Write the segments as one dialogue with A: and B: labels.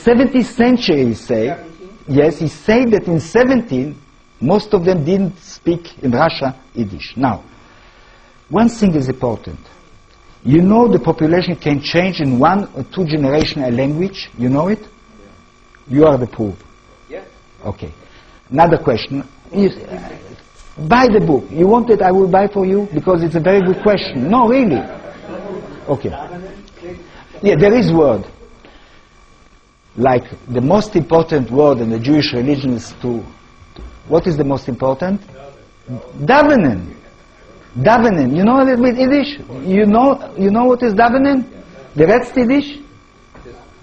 A: 17th century, he say.
B: 17?
A: Yes, he said that in 17, most of them didn't speak in Russia Yiddish. Now, one thing is important. You know the population can change in 1 or 2 generations a language. You know it? You are the proof.
B: Yes.
A: Okay. Another question. Buy the book. You want it, I will buy for you? Because it's a very good question. No, really. Okay. Yeah, there is word. Like the most important word in the Jewish religion is to... What is the most important? Davening. Davening. You know a little bit Yiddish? You know what is davening? The rest Yiddish?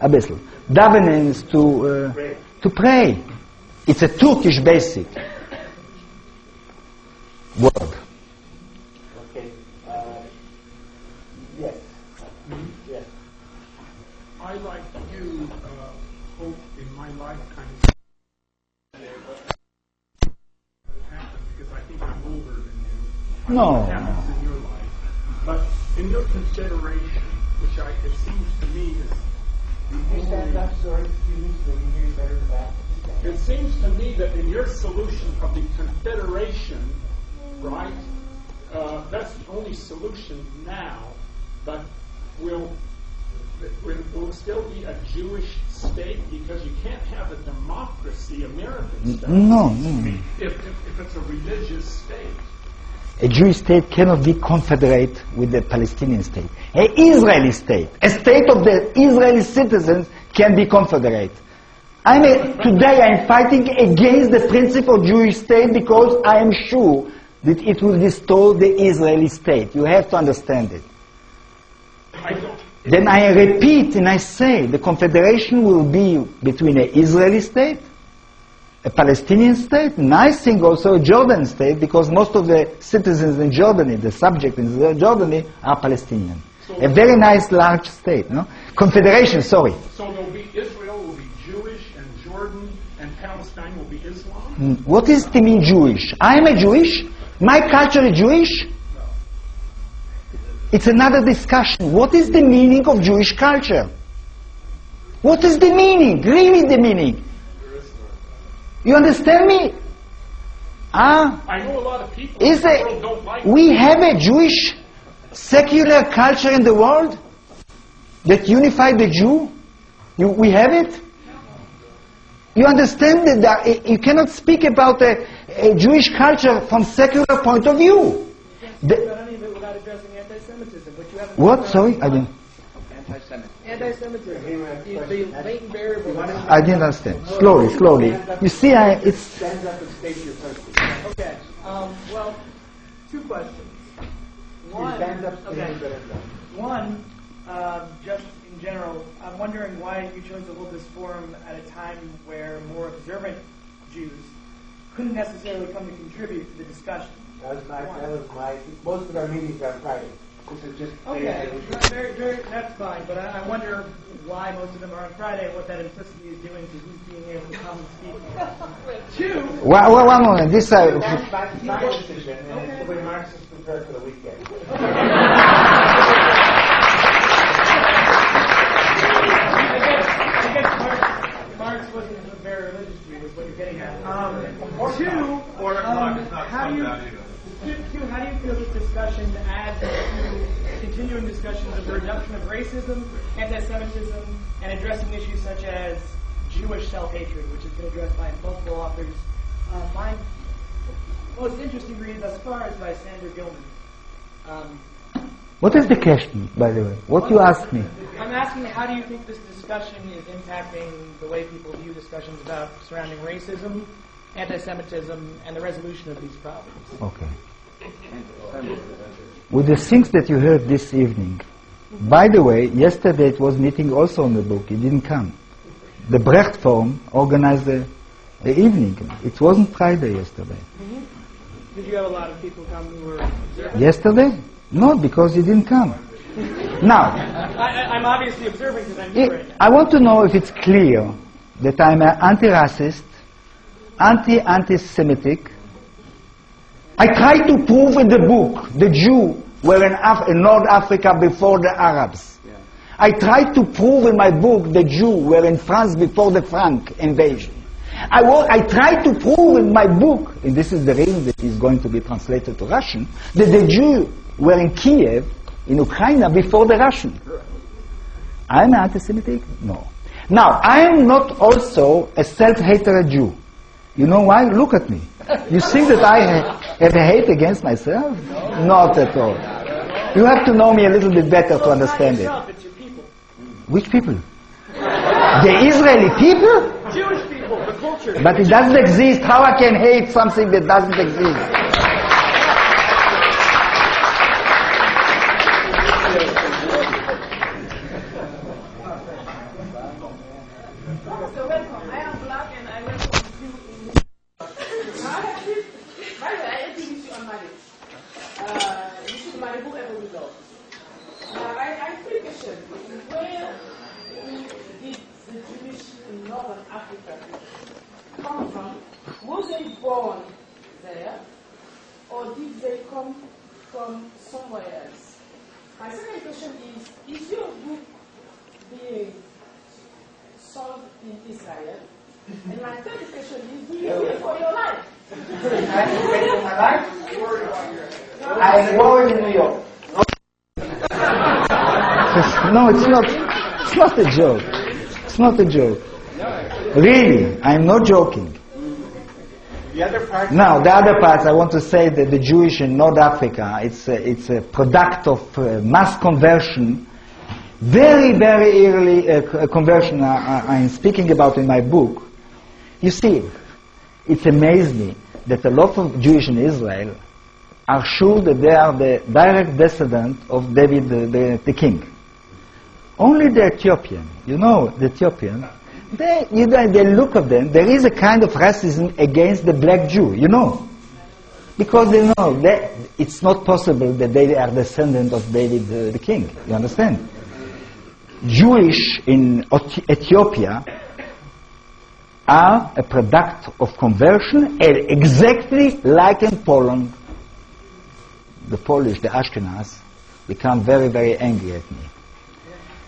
A: A bisschen. Davening is to pray. It's a Turkish basic word.
B: Okay. Yes. Yes.
C: I like you hope in my lifetime because I think I'm older than you.
A: No.
C: What happens in your life, but in your consideration, which it seems to me is
B: Can you stand up, sorry, excuse me, so we can hear you better in the back?
C: it seems to me that in your solution of the confederation, right, that's the only solution now, but will still be a Jewish state because you can't have a democracy, American style.
A: No.
C: If it's a religious state.
A: A Jewish state cannot be confederate with the Palestinian state. An Israeli state, a state of the Israeli citizens, can be confederate. Today I'm fighting against the principle of Jewish state because I am sure that it will destroy the Israeli state. You have to understand it. Then I repeat and I say the confederation will be between an Israeli state, a Palestinian state, and I think also a Jordan state, because most of the citizens in Jordan, the subjects in Jordan, are Palestinian.
C: So
A: a very nice large state, no? Confederation, sorry.
C: So there'll be Israel will be Jewish, and Jordan and Palestine will be Islam?
A: What does it mean Jewish? I'm a Jewish? My culture is Jewish? It's another discussion. What is the meaning of Jewish culture? What is the meaning? Really the meaning? You understand me?
C: I know a lot of people in the world don't like
A: we have a Jewish secular culture in the world that unified the Jew? We have it? You understand that you cannot speak about a Jewish culture from secular point of view.
D: Without addressing anti-Semitism, but you haven't.
A: What? Sorry, I didn't.
D: Anti-Semitism. The latent variable.
A: I didn't understand. Slowly. You see, it's.
B: Stand up and state your question.
D: Okay. Well, 2 questions. One.
B: Stand up, state
D: Okay.
B: your better.
D: One, just in general, I'm wondering why you chose to hold this forum at a time where more observant Jews couldn't necessarily come to contribute to the discussion.
B: That was my, most of our meetings are Friday. This is just...
D: Okay, that's fine, but I wonder why most of them are on Friday and what that implicitly is doing to who's being able to come and speak. 2...
A: One moment. This.
B: That's my decision, and it's the way Marxists prepare for the weekend.
D: I guess Marx wasn't a very religious Jew, is what you're getting at. 2, how do you feel this discussion adds to continuing discussions of the reduction of racism, anti-Semitism, and addressing issues such as Jewish self-hatred, which has been addressed by multiple authors? My most interesting read thus far is by Sandra Gilman.
A: What is the question, by the way? What you asked me?
D: I'm asking, how do you think this discussion is impacting the way people view discussions about surrounding racism, anti-Semitism, and the resolution of these problems?
A: Okay. With the things that you heard this evening, by the way, yesterday it was meeting also on the book. He didn't come. The Brecht Forum organized the evening. It wasn't Friday yesterday.
D: Mm-hmm. Did you have a lot of people come who were observant?
A: Yesterday? No, because he didn't come. Now,
D: I'm obviously observing because I'm here right now.
A: I want to know if it's clear that I'm an anti-racist, anti-Semitic. I try to prove in the book the Jew were in North Africa before the Arabs.
B: Yeah.
A: I tried to prove in my book the Jews were in France before the Frank invasion. I tried to prove in my book, and this is the reason that it's going to be translated to Russian, that the Jews were in Kiev, in Ukraine, before the Russian. I'm anti-Semitic? No. Now, I am not also a self-hated Jew. You know why? Look at me. You think that I have a hate against myself? No. Not at all. You have to know me a little bit better to understand it.
D: It's your people.
A: Which people? The Israeli people?
D: Jewish people, the culture.
A: But it doesn't exist. How I can hate something that doesn't exist?
E: So welcome. I am black and I welcome you in this. By the way, I agree with you on marriage. You should marry whoever you love. Now, I have three questions. Where did the Jewish in Northern Africa come from? Were they born there? Or did they come from somewhere else? My second question is your book being sold in Israel? And my third question is, do you fear for your life?
A: I am worried in New York. No, it's not. It's not a joke. It's not a joke. Really, I'm not joking.
B: The other part.
A: Now, the other parts, I want to say that the Jewish in North Africa, it's a product of mass conversion. Very, very early conversion I'm speaking about in my book. You see, it amazed me that a lot of Jews in Israel are sure that they are the direct descendant of David the king. Only the Ethiopian, you know, the Ethiopian, they look at them, there is a kind of racism against the black Jew, you know. Because they know that it's not possible that they are descendant of David the king, you understand? Jewish in Ethiopia are a product of conversion, exactly like in Poland. The Polish, the Ashkenaz, become very, very angry at me.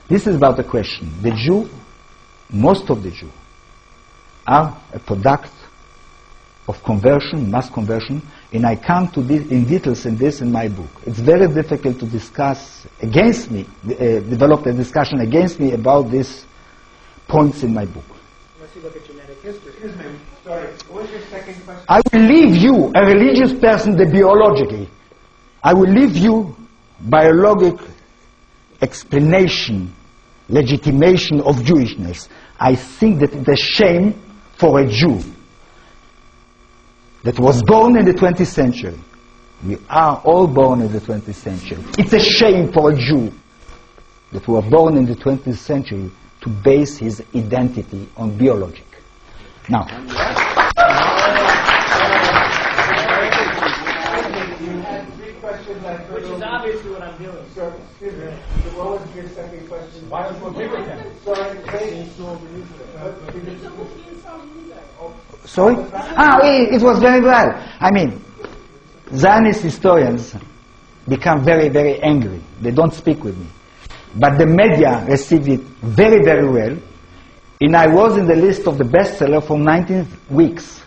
A: This is about the question. The Jew, most of the Jews, are a product of conversion, mass conversion, and I come to this in details in this in my book. It's very difficult to discuss against me, develop a discussion against me about these points in my book.
D: Unless you look at genetic history.
B: Excuse me. Sorry. What was your second question?
A: I will leave you, a religious person, the biologically. I will leave you biologic explanation, legitimation of Jewishness. I think that it's a shame for a Jew that was born in the 20th century. We are all born in the 20th century. It's a shame for a Jew that was born in the 20th century to base his identity on biologic. Now,
D: Which is obviously what I'm doing.
B: So, excuse me. So what was your second question?
C: Why was one bigger than?
B: Sorry,
A: sorry? It was very well. I mean, Zionist historians become very, very angry. They don't speak with me. But the media received it very, very well. And I was in the list of the bestseller for 19 weeks.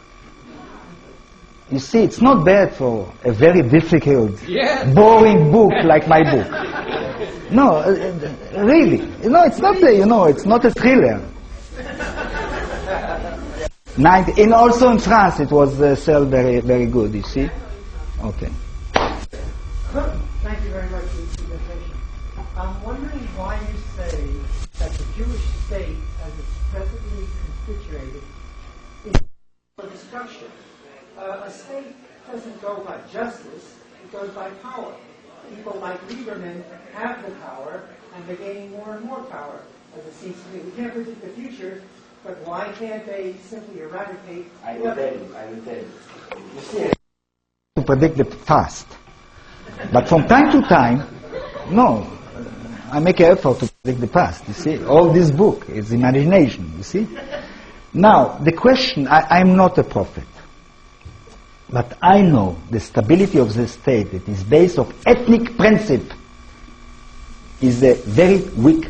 A: You see, it's not bad for a very difficult, boring book like my book. No, really. It's not it's not a thriller. And also in France it was sold very, very good, you see. Okay.
F: Thank you very much for the presentation. I'm wondering why you say that the Jewish state, as it's presently constituted, is for destruction. A state doesn't go by justice, it goes by power. People like Lieberman have the power, and they're gaining more and more power, as it seems to me. We can't predict the future, but why can't they simply eradicate?
A: I will tell you. You see, to predict the past. But from time to time, no, I make an effort to predict the past, you see. All this book is imagination, you see. Now, the question, I'm not a prophet. But I know the stability of the state that is based on ethnic principle is a very weak